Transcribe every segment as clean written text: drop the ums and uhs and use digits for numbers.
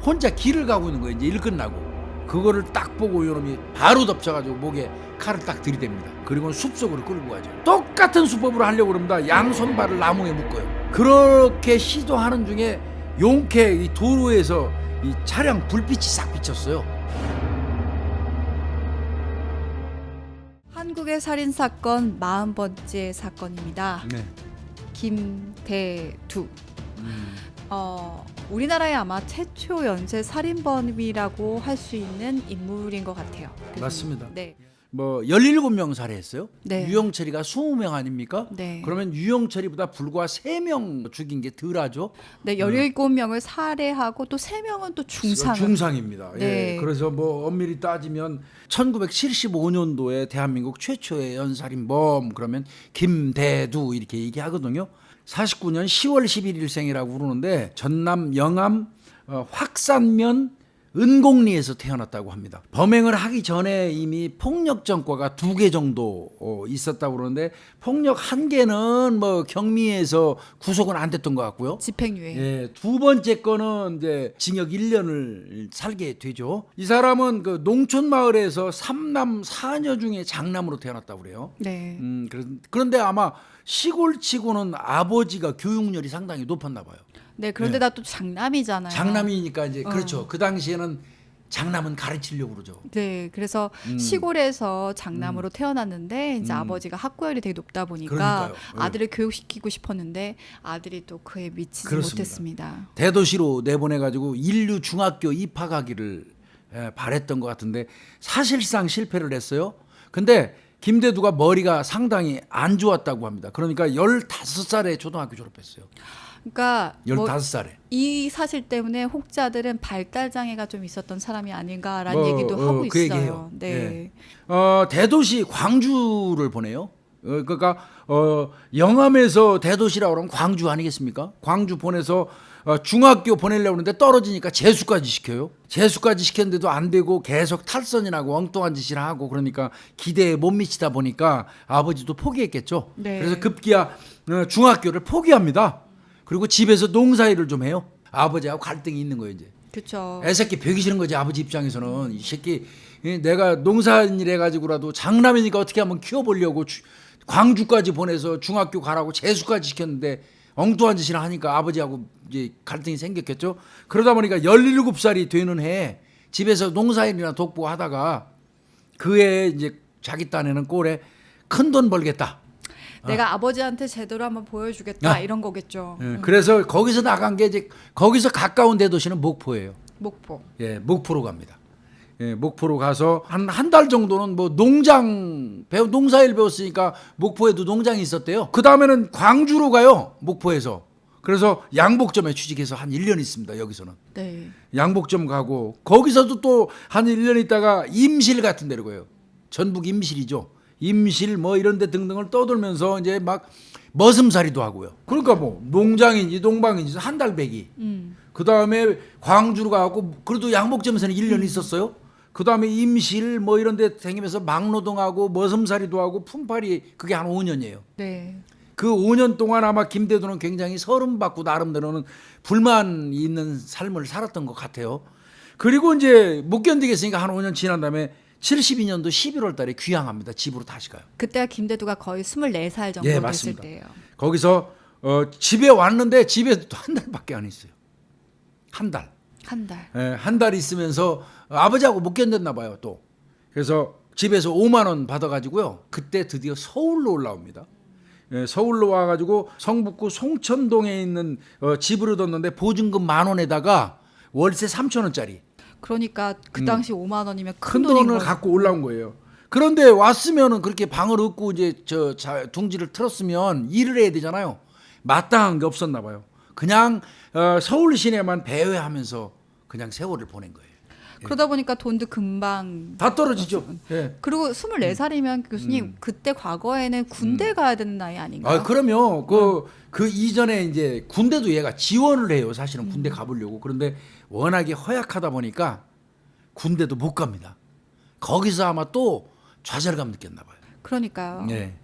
혼자 길을 가고 있는 거예요. 이제 일 끝나고. 그거를 딱 보고 요놈이 바로 덮쳐가지고 목에 칼을 딱 들이댑니다. 그리고 숲속으로 끌고 가죠. 똑같은 수법으로 하려고 그럽니다. 양손발을 나무에 묶어요. 그렇게 시도하는 중에 용케 이 도로에서 이 차량 불빛이 싹 비쳤어요. 한국의 살인사건 40번째 사건입니다. 네. 김대두. 우리나라의 아마 최초 연쇄 살인범이라고 할 수 있는 인물인 것 같아요. 맞습니다. 네. 뭐 17명 살해했어요. 네. 유영철이가 20명 아닙니까? 네. 그러면 유영철이보다 불과 3명 죽인 게 덜하죠. 네, 17명을 살해하고 또 3명은 또 중상입니다. 네. 예. 그래서 뭐 엄밀히 따지면 1975년도에 대한민국 최초의 연살인범 그러면 김대두 이렇게 얘기하거든요. 49년 10월 11일생이라고 그러는데 전남 영암 확산면 은곡리에서 태어났다고 합니다. 범행을 하기 전에 이미 폭력 전과가 2개 정도 있었다고 그러는데 폭력 1개는 뭐 경미에서 구속은 안 됐던 것 같고요. 집행유예. 예, 2번째 거는 이제 징역 1년을 살게 되죠. 이 사람은 그 농촌 마을에서 3남 4녀 중에 장남으로 태어났다고 그래요. 네. 그런데 아마 시골치고는 아버지가 교육열이 상당히 높았나 봐요. 네, 그런데 나 또 장남이잖아요. 장남이니까 이제 그렇죠. 그 당시에는 장남은 가르치려고 그러죠. 네, 그래서 시골에서 장남으로 태어났는데 이제 아버지가 학구열이 되게 높다 보니까 그러니까요. 아들을 교육시키고 싶었는데 아들이 또 그에 미치지 그렇습니다. 못했습니다. 대도시로 내보내가지고 인류 중학교 입학하기를 바랬던 것 같은데 사실상 실패를 했어요. 근데 김대두가 머리가 상당히 안 좋았다고 합니다. 그러니까 15살에 초등학교 졸업했어요. 그러니까 15살에. 이 사실 때문에 혹자들은 발달 장애가 좀 있었던 사람이 아닌가라는 얘기도 하고 그 있어요. 얘기해요. 네. 대도시 광주를 보내요. 그러니까 영암에서 대도시라고 그러면 광주 아니겠습니까? 광주 보내서 중학교 보내려고 하는데 떨어지니까 재수까지 시켜요. 재수까지 시켰는데도 안 되고 계속 탈선이 나고 엉뚱한 짓을 하고 그러니까 기대에 못 미치다 보니까 아버지도 포기했겠죠. 네. 그래서 급기야 중학교를 포기합니다. 그리고 집에서 농사일을 좀 해요. 아버지하고 갈등이 있는 거예요, 이제. 그렇죠. 애새끼 배기 싫은 거지, 아버지 입장에서는. 이 새끼 내가 농사일 해가지고라도 장남이니까 어떻게 한번 키워보려고 광주까지 보내서 중학교 가라고 재수까지 시켰는데 엉뚱한 짓이나 하니까 아버지하고 이제 갈등이 생겼겠죠. 그러다 보니까 17살이 되는 해에 집에서 농사일이나 돕고 하다가 그 해에 이제 자기 딴에는 꼴에 큰 돈 벌겠다. 내가 아버지한테 제대로 한번 보여주겠다 이런 거겠죠. 그래서 거기서 나간 게 이제 거기서 가까운 대도시는 목포예요. 목포. 예, 목포로 갑니다. 예, 목포로 가서 한 달 정도는 뭐 농사일 배웠으니까 목포에도 농장이 있었대요. 그 다음에는 광주로 가요. 목포에서. 그래서 양복점에 취직해서 한 1년 있습니다. 여기서는. 네. 양복점 가고 거기서도 또 한 1년 있다가 임실 같은 데로 가요. 전북 임실이죠. 임실 뭐 이런 데 등등을 떠돌면서 이제 막 머슴살이도 하고요. 그러니까 뭐 농장인지 농방인지 한 달 배기. 그 다음에 광주로 가고 그래도 양복점에서는 1년 있었어요. 그 다음에 임실 뭐 이런 데 다니면서 막노동하고 머슴살이도 하고 품팔이 그게 한 5년이에요. 네. 그 5년 동안 아마 김대두는 굉장히 서름받고 나름대로는 불만이 있는 삶을 살았던 것 같아요. 그리고 이제 못 견디겠으니까 한 5년 지난 다음에 72년도 11월 달에 귀향합니다. 집으로 다시 가요. 그때가 김대두가 거의 24살 정도 예, 됐을 맞습니다. 때예요. 거기서 집에 왔는데 집에 또 한 달밖에 안 있어요. 한 달. 한 달. 예, 한 달 있으면서 아버지하고 못 견뎠나 봐요, 또. 그래서 집에서 5만 원 받아가지고요. 그때 드디어 서울로 올라옵니다. 예, 서울로 와가지고 성북구 송천동에 있는 집을 얻었는데 보증금 10,000원에다가 월세 3,000원짜리 그러니까 그 당시 5만 원이면 큰 돈인 돈을 거예요. 갖고 올라온 거예요. 그런데 왔으면은 그렇게 방을 얻고 이제 둥지를 틀었으면 일을 해야 되잖아요. 마땅한 게 없었나 봐요. 그냥 서울 시내만 배회하면서 그냥 세월을 보낸 거예요. 그러다 보니까 돈도 금방 다 떨어지죠. 예. 그리고 24살이면 교수님 그때 과거에는 군대 가야 되는 나이 아닌가요? 그러면 그 이전에 이제 군대도 얘가 지원을 해요. 사실은 군대 가보려고. 그런데 워낙에 허약하다 보니까 군대도 못 갑니다. 거기서 아마 또 좌절감 느꼈나 봐요. 그러니까요. 네.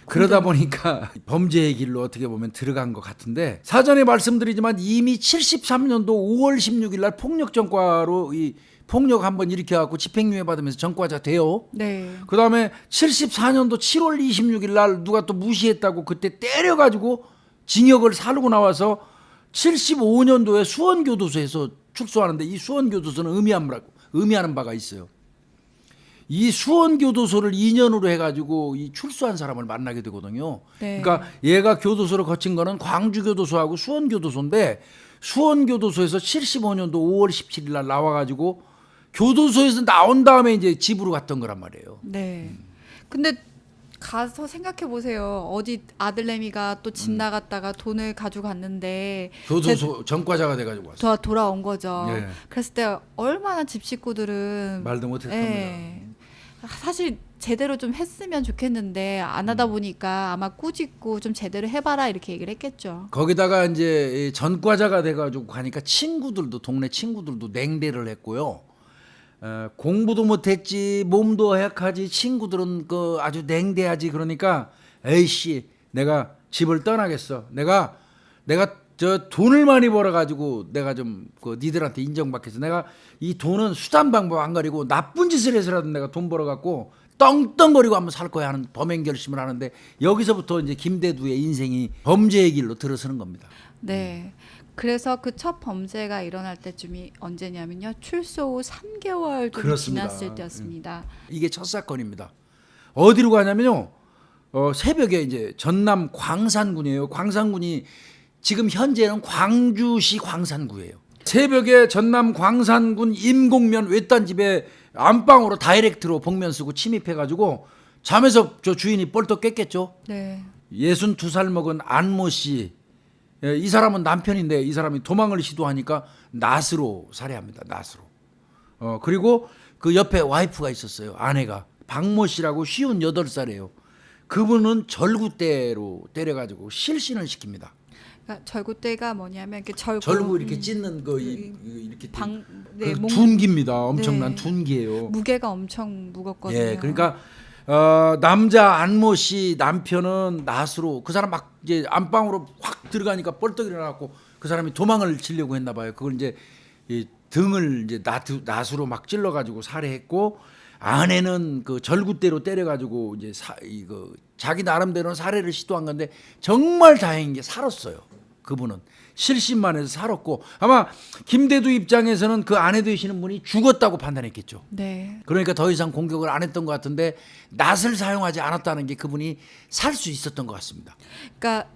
그러다 보니까 범죄의 길로 어떻게 보면 들어간 것 같은데 사전에 말씀드리지만 이미 73년도 5월 16일 날 폭력 전과로 이 폭력 한번 일으켜갖고 집행유예 받으면서 전과자 돼요. 네. 그 다음에 74년도 7월 26일 날 누가 또 무시했다고 그때 때려가지고 징역을 살고 나와서 75년도에 수원교도소에서 출소하는데 이 수원교도소는 의미하는 바가 있어요. 이 수원교도소를 인연으로 해가지고 이 출소한 사람을 만나게 되거든요. 네. 그러니까 얘가 교도소를 거친 거는 광주교도소하고 수원교도소인데 수원교도소에서 75년도 5월 17일 날 나와가지고 교도소에서 나온 다음에 이제 집으로 갔던 거란 말이에요. 네. 근데 가서 생각해 보세요. 어디 아들내미가 또 집 나갔다가 돈을 가지고 갔는데 교도소 전과자가 돼가지고 왔어요. 돌아온 거죠. 예. 그랬을 때 얼마나 집 식구들은 말도 못했을 겁니다. 사실 제대로 좀 했으면 좋겠는데 안 하다 보니까 아마 꾸짖고 좀 제대로 해봐라 이렇게 얘기를 했겠죠. 거기다가 이제 이 전과자가 돼가지고 가니까 친구들도 동네 친구들도 냉대를 했고요. 공부도 못했지 몸도 약하지 친구들은 그 아주 냉대하지 그러니까 에이씨 내가 집을 떠나겠어. 내가 저 돈을 많이 벌어가지고 내가 좀 그 니들한테 인정받겠어. 내가 이 돈은 수단 방법 안 가리고 나쁜 짓을 해서라도 내가 돈 벌어갖고 떵떵거리고 한번 살 거야 하는 범행 결심을 하는데 여기서부터 이제 김대두의 인생이 범죄의 길로 들어서는 겁니다. 네. 그래서 그 첫 범죄가 일어날 때쯤이 언제냐면요. 출소 후 3개월 좀 그렇습니다. 지났을 때였습니다. 이게 첫 사건입니다. 어디로 가냐면요. 새벽에 이제 전남 광산군이에요. 광산군이 지금 현재는 광주시 광산구예요. 새벽에 전남 광산군 임곡면 외딴 집에 안방으로 다이렉트로 복면 쓰고 침입해가지고 잠에서 저 주인이 뻘떡 깼겠죠. 네. 62살 먹은 안모 씨. 이 사람은 남편인데 이 사람이 도망을 시도하니까 낫으로 살해합니다. 낫으로. 그리고 그 옆에 와이프가 있었어요. 아내가 박모 씨라고 58살이에요. 그분은 절구대로 때려가지고 실신을 시킵니다. 그러니까 절구대가 뭐냐면 이렇게 절구 이렇게 찢는 거 이렇게 네, 둔기입니다. 엄청난 네. 둔기예요. 무게가 엄청 무겁거든요. 예, 그러니까 남자 안모 씨 남편은 낫으로 그 사람 막 이제 안방으로 확 들어가니까 뻘떡 일어나고 그 사람이 도망을 치려고 했나 봐요. 그걸 이제 이 등을 이제 낫으로 막 찔러가지고 살해했고 아내는 그 절구대로 때려가지고 이제 이거 자기 나름대로는 살해를 시도한 건데 정말 다행인 게 살았어요. 그분은 실신만 해서 살았고 아마 김대두 입장에서는 그 아내 되시는 분이 죽었다고 판단했겠죠. 네. 그러니까 더 이상 공격을 안 했던 것 같은데 낫을 사용하지 않았다는 게 그분이 살 수 있었던 것 같습니다. 그러니까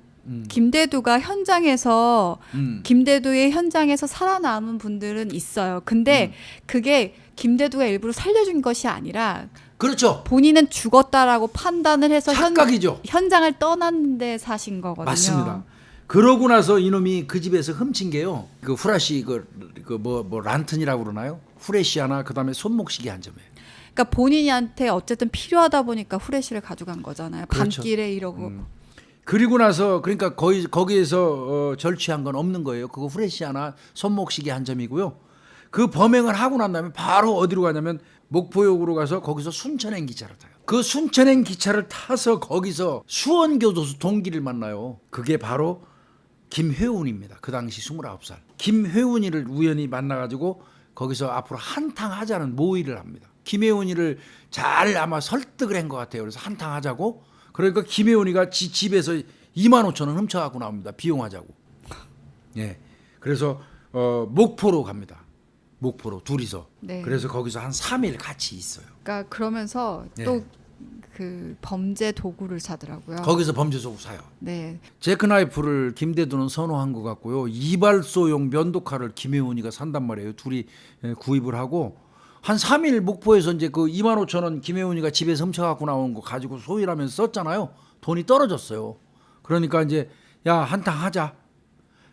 김대두가 현장에서 김대두의 현장에서 살아남은 분들은 있어요. 근데 그게 김대두가 일부러 살려준 것이 아니라 그렇죠. 본인은 죽었다라고 판단을 해서 착각이죠. 현장을 떠났는데 사신 거거든요. 맞습니다. 그러고 나서 이놈이 그 집에서 훔친 게요. 그 후라시 뭐 란튼이라고 그러나요? 후레쉬 하나 그다음에 손목시계 한 점이에요. 그러니까 본인한테 어쨌든 필요하다 보니까 후레쉬를 가져간 거잖아요. 그렇죠. 밤길에 이러고. 그리고 나서 그러니까 거기에서 절취한 건 없는 거예요. 그거 후레쉬 하나 손목시계 한 점이고요. 그 범행을 하고 난 다음에 바로 어디로 가냐면 목포역으로 가서 거기서 순천행 기차를 타요. 그 순천행 기차를 타서 거기서 수원교도소 동기를 만나요. 그게 바로 김회운입니다. 그 당시 29살. 김회운이를 우연히 만나가지고 거기서 앞으로 한탕 하자는 모의를 합니다. 김회운이를 잘 아마 설득을 한 것 같아요. 그래서 한탕 하자고. 그러니까 김혜원이가 집에서 25,000원 훔쳐갖고 나옵니다. 비용하자고. 예. 그래서 목포로 갑니다. 목포로 둘이서. 네. 그래서 거기서 한 3일 같이 있어요. 그러니까 그러면서 네. 또 그 범죄 도구를 사더라고요. 거기서 범죄소구 사요. 네. 제크나이프를 김대두는 선호한 것 같고요. 이발소용 면도칼을 김혜원이가 산단 말이에요. 둘이 구입을 하고 한 3일 목포에서 이제 그 25,000원 김혜원이가 집에서 훔쳐갖고 나온 거 가지고 소일하면서 썼잖아요. 돈이 떨어졌어요. 그러니까 이제 야 한탕 하자.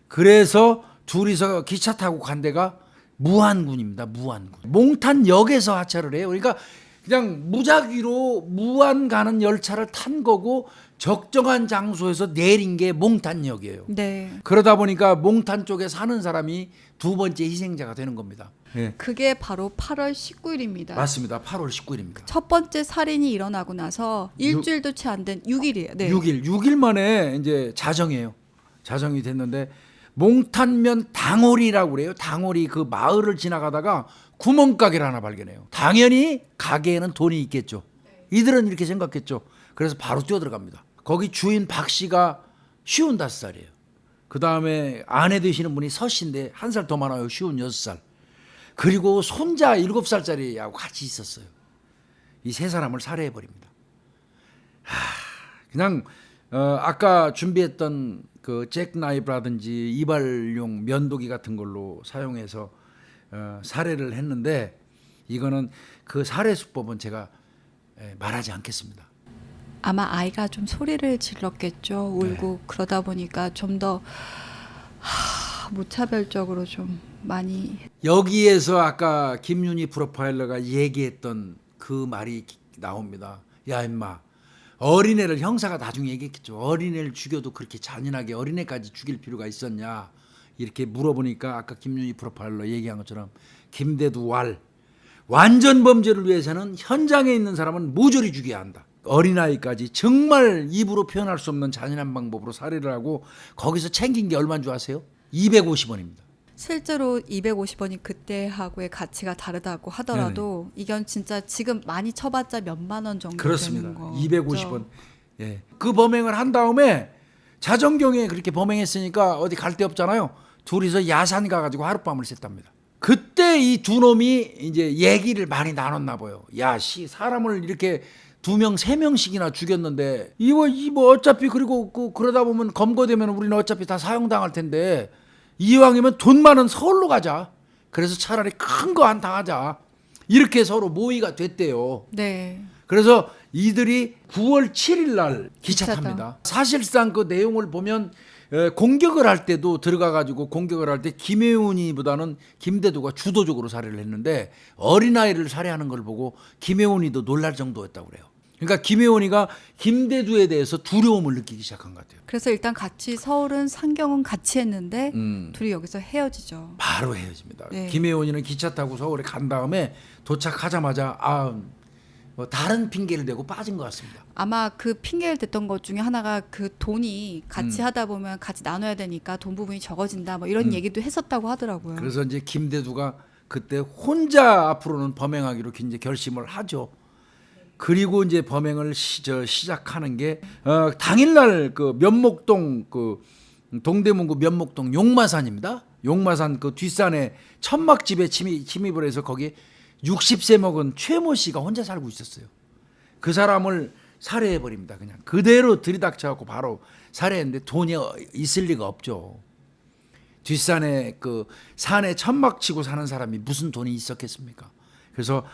그래서 둘이서 기차 타고 간 데가 무안군입니다. 무안군. 몽탄역에서 하차를 해요. 그러니까 그냥 무작위로 무안 가는 열차를 탄 거고 적정한 장소에서 내린 게 몽탄역이에요. 네. 그러다 보니까 몽탄 쪽에 사는 사람이 두 번째 희생자가 되는 겁니다. 예. 그게 바로 8월 19일입니다. 맞습니다. 8월 19일입니다. 첫 번째 살인이 일어나고 나서 일주일도 채 안 된 6일이에요. 네. 6일 만에 이제 자정이에요. 자정이 됐는데 몽탄면 당오리라고 그래요. 당오리 그 마을을 지나가다가 구멍가게를 하나 발견해요. 당연히 가게에는 돈이 있겠죠. 이들은 이렇게 생각했죠. 그래서 바로 뛰어들어갑니다. 거기 주인 박 씨가 55살이에요. 그 다음에 아내 되시는 분이 서 씨인데 한 살 더 많아요. 56살. 그리고 손자 7살짜리하고 같이 있었어요. 이 세 사람을 살해해버립니다. 그냥 아까 준비했던 그 잭나이프라든지 이발용 면도기 같은 걸로 사용해서 살해를 했는데 이거는 그 살해 수법은 제가 말하지 않겠습니다. 아마 아이가 좀 소리를 질렀겠죠. 울고 그러다 보니까 좀 더 무차별적으로 좀 많이 여기에서 아까 김윤희 프로파일러가 얘기했던 그 말이 나옵니다. 야 임마, 어린애를 형사가 나중에 얘기했겠죠. 어린애를 죽여도 그렇게 잔인하게 어린애까지 죽일 필요가 있었냐 이렇게 물어보니까 아까 김윤희 프로파일러 얘기한 것처럼 김대두 완전 범죄를 위해서는 현장에 있는 사람은 모조리 죽여야 한다. 어린아이까지 정말 입으로 표현할 수 없는 잔인한 방법으로 살해를 하고 거기서 챙긴 게 얼마인 줄 아세요? 250원입니다. 실제로 250원이 그때하고의 가치가 다르다고 하더라도 이건 진짜 지금 많이 쳐봤자 몇만 원 정도 그렇습니다. 되는 거. 250원. 예. 그 범행을 한 다음에 자정경에 그렇게 범행했으니까 어디 갈 데 없잖아요. 둘이서 야산 가가지고 하룻밤을 샜답니다. 그때 이 두 놈이 이제 얘기를 많이 나눴나 봐요. 야, 사람을 이렇게 2명, 3명씩이나 죽였는데 이거 어차피 그리고 그러다 보면 검거되면 우리는 어차피 다 사형당할 텐데 이왕이면 돈 많은 서울로 가자. 그래서 차라리 큰 거 한탕 하자. 이렇게 서로 모의가 됐대요. 네. 그래서 이들이 9월 7일 날 기차 기차다. 탑니다. 사실상 그 내용을 보면 공격을 할 때도 들어가가지고 공격을 할 때 김혜훈이보다는 김대두가 주도적으로 살해를 했는데 어린아이를 살해하는 걸 보고 김혜훈이도 놀랄 정도였다고 그래요. 그러니까 김혜원이가 김대두에 대해서 두려움을 느끼기 시작한 것 같아요. 그래서 일단 같이 서울은 상경은 같이 했는데 둘이 여기서 헤어지죠. 바로 헤어집니다. 네. 김혜원이는 기차 타고 서울에 간 다음에 도착하자마자 뭐 다른 핑계를 대고 빠진 것 같습니다. 아마 그 핑계를 댔던 것 중에 하나가 그 돈이 같이 하다 보면 같이 나눠야 되니까 돈 부분이 적어진다 뭐 이런 얘기도 했었다고 하더라고요. 그래서 이제 김대두가 그때 혼자 앞으로는 범행하기로 이제 결심을 하죠. 그리고 이제 범행을 시작하는 게 당일날 그 면목동 그 동대문구 면목동 용마산입니다. 용마산 그 뒷산에 천막집에 침입을 해서 거기 60세 먹은 최모 씨가 혼자 살고 있었어요. 그 사람을 살해해 버립니다. 그냥 그대로 들이닥쳐갖고 바로 살해했는데 돈이 있을 리가 없죠. 뒷산에 그 산에 천막 치고 사는 사람이 무슨 돈이 있었겠습니까? 그래서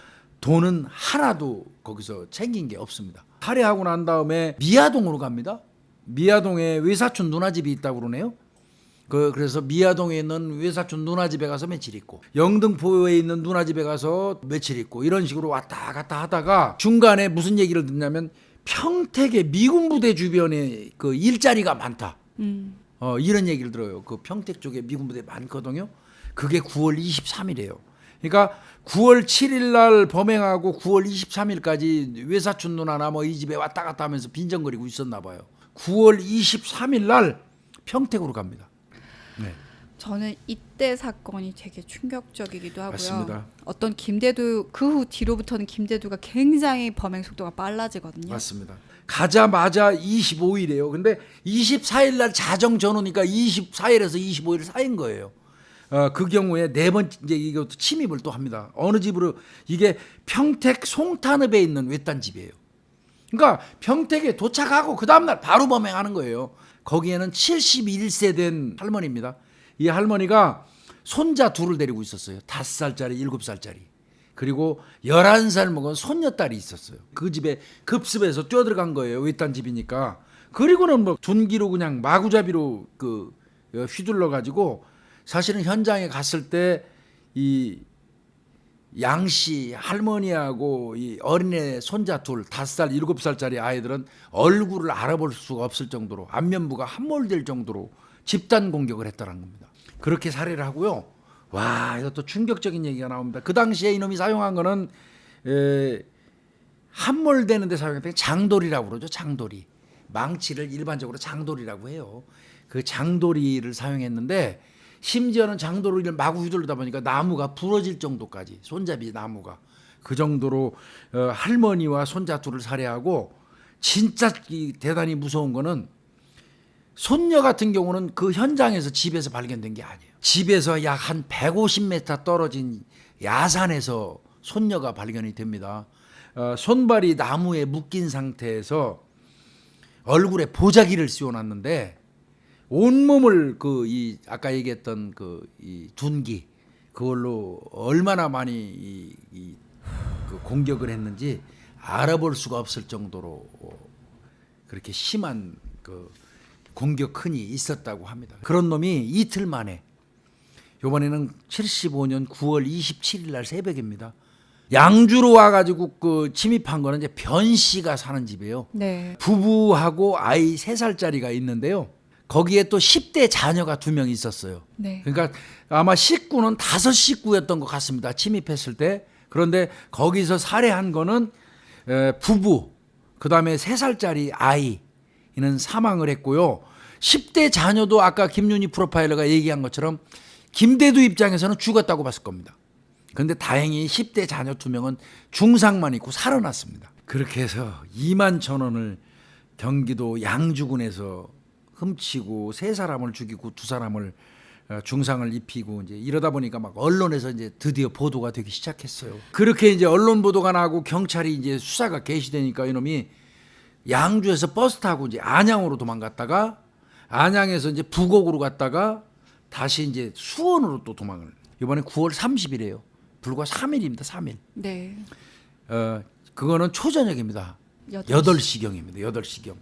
돈은 하나도 거기서 챙긴 게 없습니다. 살해하고 난 다음에 미아동으로 갑니다. 미아동에 외사촌 누나집이 있다고 그러네요. 그래서 미아동에 있는 외사촌 누나집에 가서 며칠 있고 영등포에 있는 누나집에 가서 며칠 있고 이런 식으로 왔다 갔다 하다가 중간에 무슨 얘기를 듣냐면 평택의 미군 부대 주변에 그 일자리가 많다. 이런 얘기를 들어요. 그 평택 쪽에 미군 부대 많거든요. 그게 9월 23일이에요. 그러니까 9월 7일 날 범행하고 9월 23일까지 외사촌 누나나 뭐 이 집에 왔다 갔다 하면서 빈정거리고 있었나 봐요. 9월 23일 날 평택으로 갑니다. 네. 저는 이때 사건이 되게 충격적이기도 하고요. 맞습니다. 어떤 김대두 그 후 뒤로부터는 김대두가 굉장히 범행 속도가 빨라지거든요. 맞습니다. 가자마자 25일이에요. 근데 24일 날 자정 전후니까 24일에서 25일 사이인 거예요. 그 경우에 네 번째 이제 이것도 침입을 또 합니다. 어느 집으로 이게 평택 송탄읍에 있는 외딴 집이에요. 그러니까 평택에 도착하고 그 다음 날 바로 범행하는 거예요. 거기에는 71세 된 할머니입니다. 이 할머니가 손자 둘을 데리고 있었어요. 5살짜리, 7살짜리. 그리고 11살 먹은 손녀딸이 있었어요. 그 집에 급습해서 뛰어들어간 거예요. 외딴 집이니까. 그리고는 뭐 둔기로 그냥 마구잡이로 그 휘둘러 가지고 사실은 현장에 갔을 때 이 양씨 할머니하고 이 어린애 손자 둘 5살 7살짜리 아이들은 얼굴을 알아볼 수가 없을 정도로 안면부가 함몰될 정도로 집단 공격을 했다는 겁니다. 그렇게 살해를 하고요. 와, 이것도 충격적인 얘기가 나옵니다. 그 당시에 이놈이 사용한 거는 함몰되는 데 사용했던 장돌이라고 그러죠. 장돌이. 망치를 일반적으로 장돌이라고 해요. 그 장돌이를 사용했는데 심지어는 장돌이를 마구 휘두르다 보니까 나무가 부러질 정도까지, 손잡이 나무가 그 정도로 할머니와 손자 둘을 살해하고, 진짜 대단히 무서운 거는 손녀 같은 경우는 그 현장에서 집에서 발견된 게 아니에요. 집에서 약 한 150m 떨어진 야산에서 손녀가 발견이 됩니다. 손발이 나무에 묶인 상태에서 얼굴에 보자기를 씌워놨는데 온몸을 아까 얘기했던 이 둔기 그걸로 얼마나 많이 그 공격을 했는지 알아볼 수가 없을 정도로 그렇게 심한 그 공격흔이 있었다고 합니다. 그런 놈이 이틀 만에, 이번에는 75년 9월 27일 날 새벽입니다. 양주로 와가지고 그 침입한 거는 이제 변 씨가 사는 집이에요. 네. 부부하고 아이 3살짜리가 있는데요. 거기에 또 10대 자녀가 2명 있었어요. 네. 그러니까 아마 식구는 5식구였던 것 같습니다. 침입했을 때. 그런데 거기서 살해한 거는 부부, 그 다음에 3살짜리 아이는 사망을 했고요. 10대 자녀도 아까 김윤희 프로파일러가 얘기한 것처럼 김대두 입장에서는 죽었다고 봤을 겁니다. 그런데 다행히 10대 자녀 2명은 중상만 입고 살아났습니다. 그렇게 해서 2만 1,000원을 경기도 양주군에서 훔치고 3사람을 죽이고 2사람을 중상을 입히고, 이제 이러다 보니까 막 언론에서 이제 드디어 보도가 되기 시작했어요. 그렇게 이제 언론 보도가 나고 경찰이 이제 수사가 개시되니까 이놈이 양주에서 버스 타고 이제 안양으로 도망갔다가 안양에서 이제 부곡으로 갔다가 다시 이제 수원으로 또 도망을. 이번에 9월 30일이에요. 불과 3일입니다. 3일. 네. 그거는 초저녁입니다. 8시경입니다. 8시경.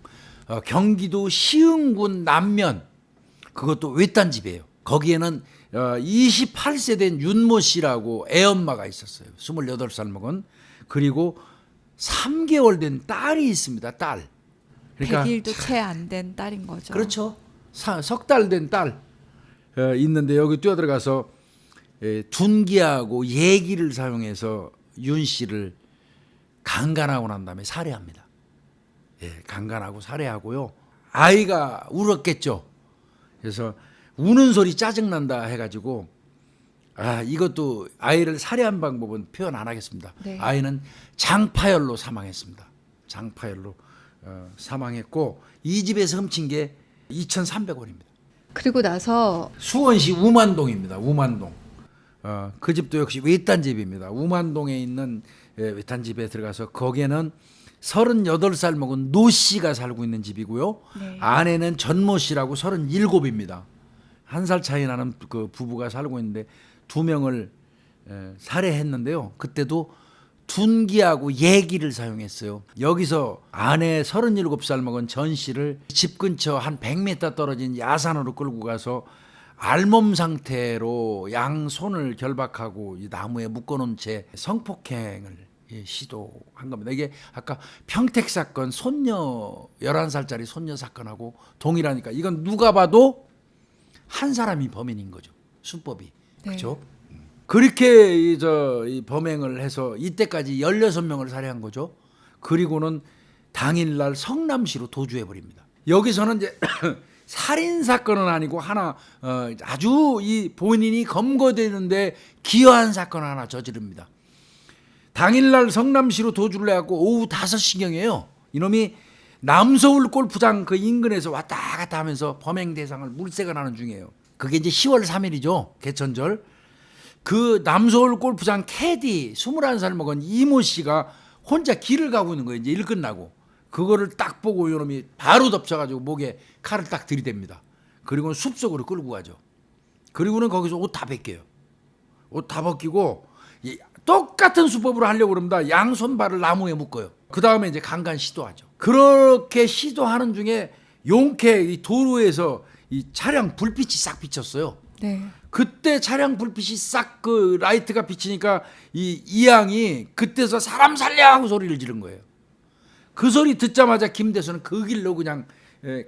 경기도 시흥군 남면, 그것도 외딴 집이에요. 거기에는 28세 된 윤모 씨라고 애엄마가 있었어요. 28살 먹은. 그리고 3개월 된 딸이 있습니다. 딸. 그러니까 100일도 채 안 된 딸인 거죠. 그렇죠. 석 달 된 딸 있는데 여기 뛰어들어가서 둔기하고 예기를 사용해서 윤 씨를 강간하고 난 다음에 살해합니다. 강간하고 살해하고요. 아이가 울었겠죠. 그래서 우는 소리 짜증난다 해가지고 이것도 아이를 살해한 방법은 표현 안 하겠습니다. 네. 아이는 장파열로 사망했습니다. 장파열로 사망했고, 이 집에서 훔친 게 2,300원입니다. 그리고 나서 수원시 우만동입니다. 우만동. 그 집도 역시 외딴 집입니다. 우만동에 있는 외딴 집에 들어가서 거기에는 38살 먹은 노 씨가 살고 있는 집이고요. 네. 아내는 전모 씨라고 37입니다. 1살 차이 나는 그 부부가 살고 있는데 2명을 살해했는데요. 그때도 둔기하고 예기를 사용했어요. 여기서 아내 37살 먹은 전 씨를 집 근처 한 100m 떨어진 야산으로 끌고 가서 알몸 상태로 양손을 결박하고 이 나무에 묶어놓은 채 성폭행을 시도한 겁니다. 이게 아까 평택 사건 손녀 11살짜리 손녀 사건하고 동일하니까 이건 누가 봐도 한 사람이 범인인 거죠. 수법이. 네. 그렇죠? 그렇게 이 범행을 해서 이때까지 16명을 살해한 거죠. 그리고는 당일날 성남시로 도주해 버립니다. 여기서는 이제 살인 사건은 아니고 하나 아주 이 본인이 검거되는데 기여한 사건 하나 저지릅니다. 당일날 성남시로 도주를 해갖고 오후 5시경이에요. 이놈이 남서울 골프장 그 인근에서 왔다 갔다 하면서 범행 대상을 물색을 하는 중이에요. 그게 이제 10월 3일이죠. 개천절. 그 남서울 골프장 캐디 21살 먹은 이모 씨가 혼자 길을 가고 있는 거예요. 이제 일 끝나고. 그거를 딱 보고 이놈이 바로 덮쳐가지고 목에 칼을 딱 들이댑니다. 그리고는 숲속으로 끌고 가죠. 그리고는 거기서 옷 다 벗겨요. 옷 다 벗기고 똑같은 수법으로 하려고 그럽니다. 양손발을 나무에 묶어요. 그 다음에 이제 강간 시도하죠. 그렇게 시도하는 중에 용케 이 도로에서 이 차량 불빛이 싹 비쳤어요. 네. 그때 차량 불빛이 싹 그 라이트가 비치니까 이 양이 그때서 사람 살려 하고 소리를 지른 거예요. 그 소리 듣자마자 김대수는 그 길로 그냥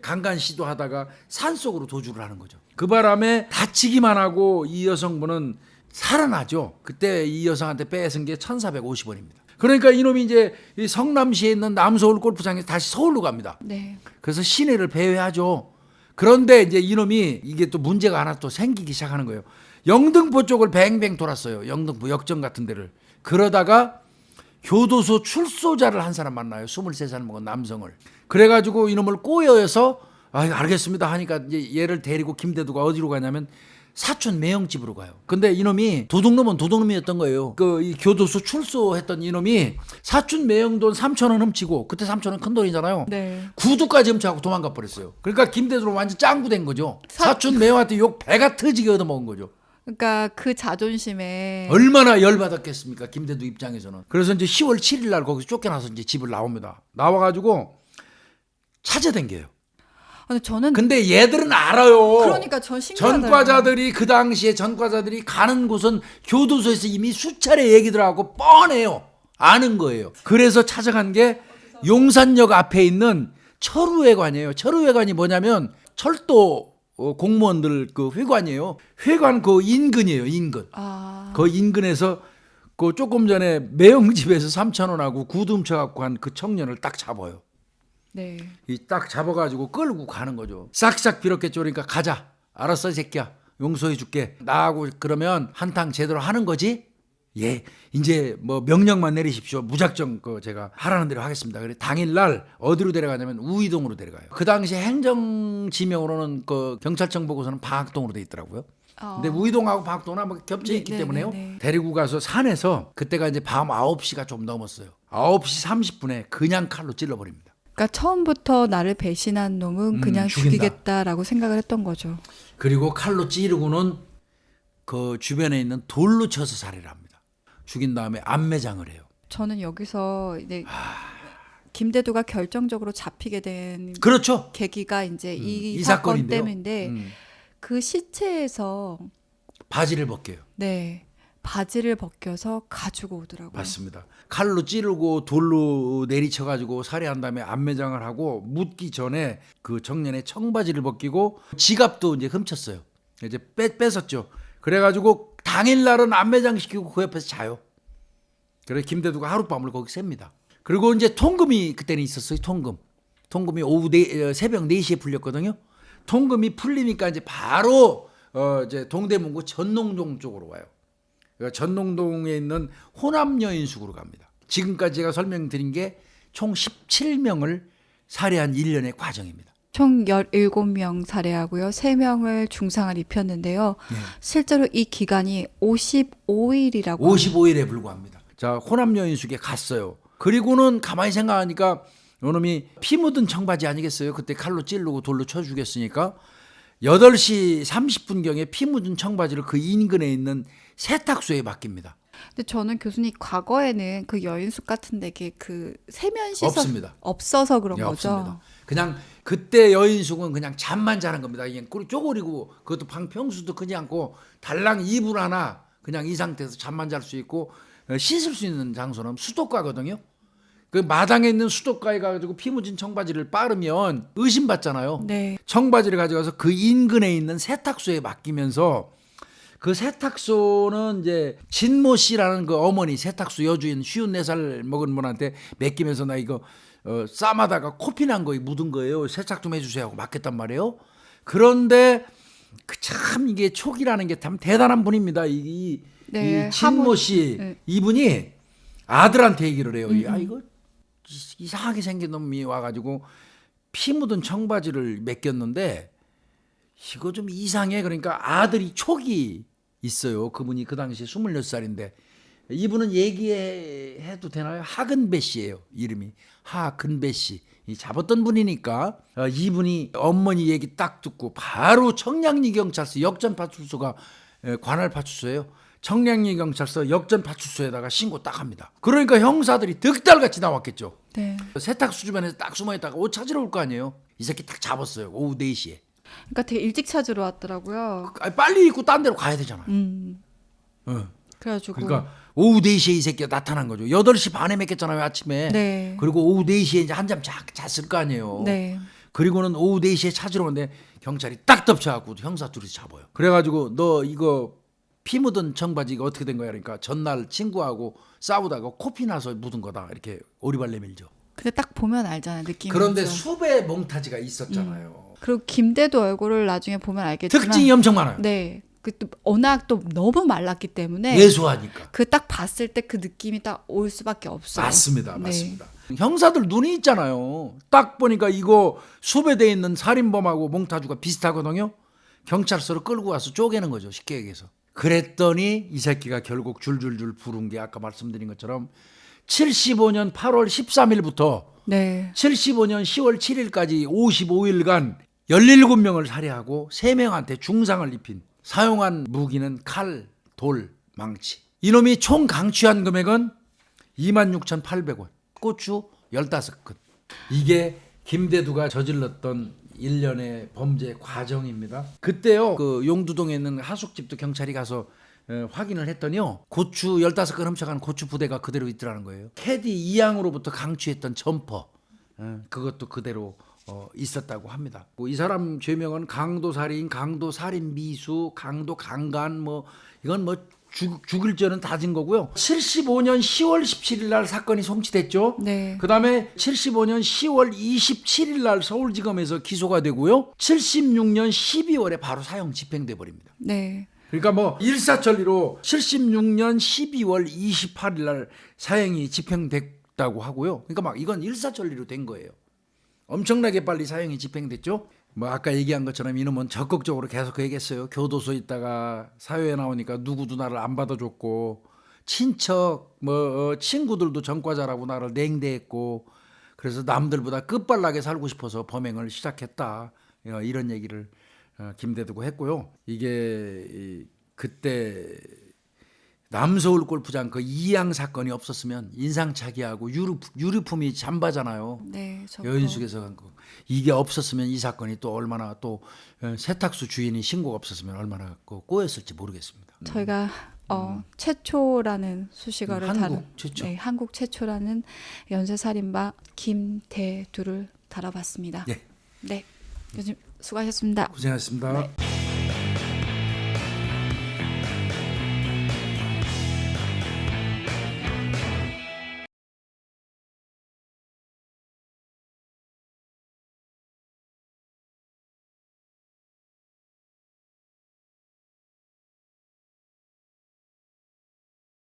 강간 시도하다가 산속으로 도주를 하는 거죠. 그 바람에 다치기만 하고 이 여성분은 살아나죠. 그때 이 여성한테 뺏은 게 1,450원입니다. 그러니까 이놈이 이제 이 성남시에 있는 남서울 골프장에 다시 서울로 갑니다. 네. 그래서 시내를 배회하죠. 그런데 이제 이놈이 이게 또 문제가 하나 또 생기기 시작하는 거예요. 영등포 쪽을 뱅뱅 돌았어요. 영등포 역정 같은 데를. 그러다가 교도소 출소자를 한 사람 만나요. 23살 먹은 남성을. 그래가지고 이놈을 꼬여서 알겠습니다 하니까 이제 얘를 데리고 김대두가 어디로 가냐면 사촌 매형집으로 가요. 근데 이놈이 도둑놈은 도둑놈이었던 거예요. 그 이 교도소 출소했던 이놈이 사촌 매형돈 3,000원 훔치고, 그때 3,000원 큰 돈이잖아요. 네. 구두까지 훔쳐갖고 도망가 버렸어요. 그러니까 김대두는 완전 짱구 된 거죠. 사촌 매형한테 욕 배가 터지게 얻어먹은 거죠. 그러니까 그 자존심에 얼마나 열받았겠습니까, 김대두 입장에서는. 그래서 이제 10월 7일 날 거기서 쫓겨나서 이제 집을 나옵니다. 나와가지고 찾아댕겨요. 근데 저는 근데 얘들은 알아요. 그러니까 전 신기하다. 전과자들이 그 당시에 전과자들이 가는 곳은 교도소에서 이미 수차례 얘기들 하고 뻔해요. 아는 거예요. 그래서 찾아간 게 용산역 앞에 있는 철우회관이에요. 철우회관이 뭐냐면 철도 공무원들 그 회관이에요. 회관 그 인근이에요. 인근. 그 인근에서 그 조금 전에 매형집에서 3,000원하고 구두 훔쳐갖고 한 그 청년을 딱 잡아요. 네. 이 딱 잡아가지고 끌고 가는 거죠. 싹싹 빌었겠죠. 그러니까 가자. 알았어, 이 새끼야. 용서해 줄게. 나하고 그러면 한탕 제대로 하는 거지? 예. 이제 뭐 명령만 내리십시오. 무작정 그 제가 하라는 대로 하겠습니다. 그래 당일날 어디로 데려가냐면 우이동으로 데려가요. 그 당시 행정지명으로는 그 경찰청 보고서는 방학동으로 돼 있더라고요. 근데 우이동하고 방학동은 뭐 겹쳐 있기 때문에요. 데리고 가서 산에서 그때가 이제 밤 9시가 좀 넘었어요. 9시 30분에 그냥 칼로 찔러버립니다. 그러니까 처음부터 나를 배신한 놈은 그냥 죽인다. 죽이겠다라고 생각을 했던 거죠. 그리고 칼로 찌르고는 그 주변에 있는 돌로 쳐서 살해를 합니다. 죽인 다음에 안매장을 해요. 저는 여기서 이제 김대두가 결정적으로 잡히게 된 그렇죠. 계기가 이제 이 사건 사건인데요. 때문인데 그 시체에서 바지를 벗겨요. 네. 바지를 벗겨서 가지고 오더라고요. 맞습니다. 칼로 찌르고 돌로 내리쳐가지고 살해한 다음에 안매장을 하고 묻기 전에 그 청년의 청바지를 벗기고 지갑도 이제 훔쳤어요. 이제 뺏었죠. 그래가지고 당일날은 안매장 시키고 그 옆에서 자요. 그래서 김대두가 하룻밤을 거기 셉니다. 그리고 이제 통금이 그때는 있었어요. 통금이 오후 새벽 4시에 풀렸거든요. 통금이 풀리니까 이제 바로 이제 동대문구 전농동 쪽으로 와요. 그러니까 전농동에 있는 호남여인숙으로 갑니다. 지금까지 제가 설명드린 게 총 17명을 살해한 일련의 과정입니다. 총 17명 살해하고요. 3명을 중상을 입혔는데요. 실제로 이 기간이 55일이라고 55일에 불과합니다. 자, 호남여인숙에 갔어요. 그리고는 가만히 생각하니까 요놈이 피 묻은 청바지 아니겠어요? 그때 칼로 찌르고 돌로 쳐 죽였으니까 8시 30분경에 피 묻은 청바지를 그 인근에 있는 세탁소에 맡깁니다. 근데 저는 교수님 과거에는 그 여인숙 같은 데게 그 세면 시설 없습니다. 없어서 그런 예, 거죠. 없습니다. 그냥 그때 여인숙은 그냥 잠만 자는 겁니다. 그냥 쪼그리고 그것도 방평수도 크지 않고 달랑 이불 하나 그냥 이 상태에서 잠만 잘 수 있고 씻을 수 있는 장소는 수도가거든요. 그 마당에 있는 수도가에 가지고 피 묻은 청바지를 빠르면 의심받잖아요. 네. 청바지를 가져가서 그 인근에 있는 세탁소에 맡기면서 그 세탁소는 이제 진모 씨라는 그 어머니 세탁소 여주인 54살 먹은 분한테 맡기면서 나 이거 싸마다가 코피 난 거 묻은 거예요. 세탁 좀 해주세요 하고 맡겼단 말이에요. 그런데 참 이게 촉이라는 게 참 대단한 분입니다. 이 진모 씨 이분이 아들한테 얘기를 해요. 야 이거 이상하게 생긴 놈이 와가지고 피 묻은 청바지를 맡겼는데 이거 좀 이상해. 그러니까 아들이 촉이 있어요. 그분이 그 당시에 26살인데 이분은 얘기해도 되나요? 하근배 씨예요. 이름이 하근배 씨. 잡았던 분이니까 이분이 어머니 얘기 딱 듣고 바로 청량리 경찰서 역전파출소가 관할 파출소예요. 청량리 경찰서 역전파출소에다가 신고 딱 합니다. 그러니까 형사들이 득달같이 나왔겠죠. 네. 세탁소 주변에서 딱 숨어있다가 옷 찾으러 올 거 아니에요. 이 새끼 딱 잡았어요. 오후 4시에. 그러니까 되게 일찍 찾으러 왔더라고요. 빨리 입고 딴 데로 가야 되잖아요. 그래가지고 그러니까 오후 4시에 이 새끼가 나타난 거죠. 8시 반에 맺겠잖아요, 아침에. 네. 그리고 오후 4시에 이제 한잠 잤을 거 아니에요. 네. 그리고는 오후 4시에 찾으러 오는데 경찰이 딱 덮쳐갖고 형사 둘이 잡아요. 그래가지고 너 이거 피 묻은 청바지가 어떻게 된 거야? 그러니까 전날 친구하고 싸우다가 코피 나서 묻은 거다. 이렇게 오리발 내밀죠. 근데 딱 보면 알잖아요. 느낌이. 그런데 수배 몽타지가 있었잖아요. 그리고 김대두 얼굴을 나중에 보면 알겠지만 특징이 엄청 많아요. 네. 그 또 워낙 또 너무 말랐기 때문에 예수하니까. 그 딱 봤을 때 그 느낌이 딱 올 수밖에 없어요. 맞습니다. 네. 맞습니다. 형사들 눈이 있잖아요. 딱 보니까 이거 수배돼 있는 살인범하고 몽타주가 비슷하거든요. 경찰서로 끌고 와서 쪼개는 거죠. 쉽게 얘기해서. 그랬더니 이 새끼가 결국 줄줄줄 부른 게 아까 말씀드린 것처럼 75년 8월 13일부터 네. 75년 10월 7일까지 55일간 17명을 살해하고 3명한테 중상을 입힌, 사용한 무기는 칼, 돌, 망치. 이놈이 총 강취한 금액은 26,800원. 고추 15근. 이게 김대두가 저질렀던 일련의 범죄 과정입니다. 그때요, 그 용두동에 있는 하숙집도 경찰이 가서 확인을 했더니요, 고추 15근 훔쳐간 고추 부대가 그대로 있더라는 거예요. 캐디 이양으로부터 강취했던 점퍼, 그것도 그대로 있었다고 합니다. 이 사람 죄명은 강도살인, 강도살인 미수, 강도 강간, 뭐 이건 뭐 죽일 죄는 다진 거고요. 75년 10월 17일 날 사건이 송치됐죠. 네. 그다음에 75년 10월 27일 날 서울지검에서 기소가 되고요. 76년 12월에 바로 사형 집행돼 버립니다. 네. 그러니까 뭐 일사천리로 76년 12월 28일 날 사형이 집행됐다고 하고요. 그러니까 막 이건 일사천리로 된 거예요. 엄청나게 빨리 사형이 집행됐죠. 뭐 아까 얘기한 것처럼 이놈은 적극적으로 계속 그 얘기했어요. 교도소에 있다가 사회에 나오니까 누구도 나를 안 받아줬고, 친척 뭐 친구들도 전과자라고 나를 냉대했고, 그래서 남들보다 끝발나게 살고 싶어서 범행을 시작했다. 이런 얘기를 김대두가 했고요. 이게 그때 남서울 골프장 그 이양 사건이 없었으면 인상착의하고 유류품이 잠바잖아요. 네. 여인숙에서 간 거. 이게 없었으면 이 사건이 또 얼마나, 또 세탁소 주인이 신고가 없었으면 얼마나 꼬였을지 모르겠습니다. 저희가 최초라는 수식어를 한국 다룬 최초. 네, 한국 최초라는 연쇄살인마 김대두를 다뤄봤습니다. 네. 네. 교수님 수고하셨습니다. 고생하셨습니다. 네.